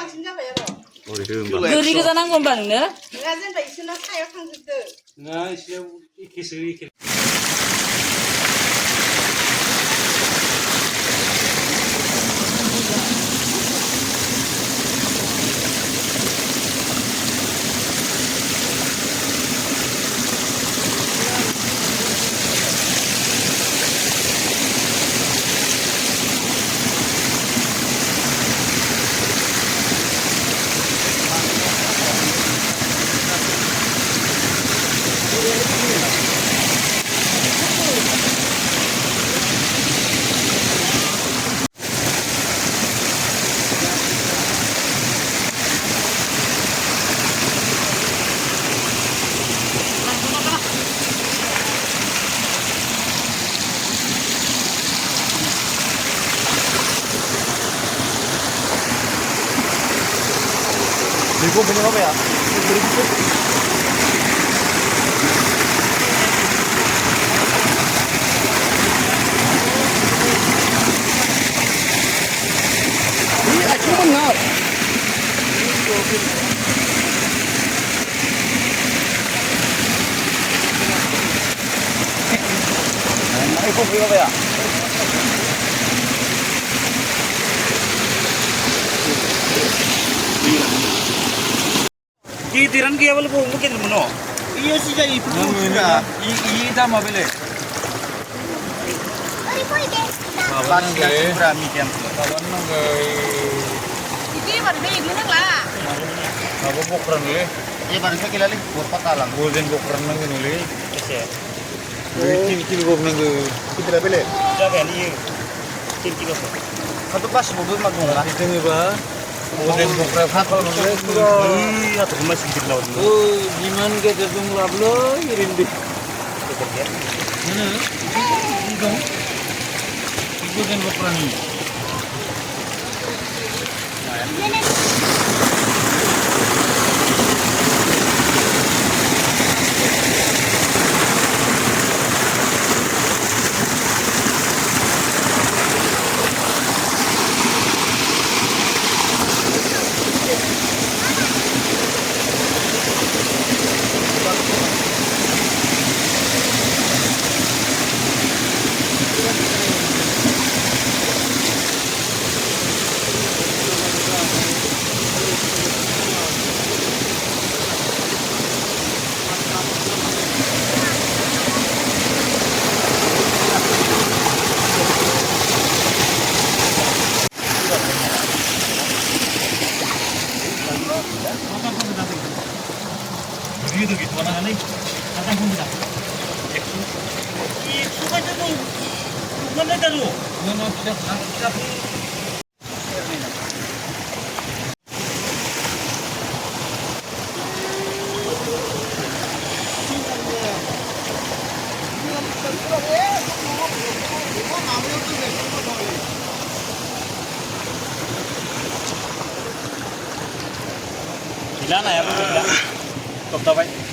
गोरि गोजा नांगौ होनबा नोंनो? नङा जेनेबा इसोरना सायाव थांजोबदो। नङा इसोर एखेसो एखे। Ibu punya apa ya? Ini acung benar. Ibu punya apa ya? Tiran kia boleh bohong mungkin mana? Iya sih jadi itu sudah. Iya dah mau beli. Kawan nggak berani kan? Kawan nggak. Iki baru beli dulu lah. Apa bukan ni? Iya baru saya kira lagi buat patalang. Golden bukan nang ni. Kese. Kini gua nang kita beli. Siapa ni? Kini kau. Satu pas mobil mah gua. Itu ni bah. Golden bukan apa ni? Iya, tu masih sedikit lawan. Oh, gimana kita tunggu ablo irindu. Mana? Ini itu kan bukan ni. Begitu gitu orang ini. Datang pun tidak. Itu kan itu. Mana dah lu? Mana tidak. Bila na ya, bila. Kau tahu apa?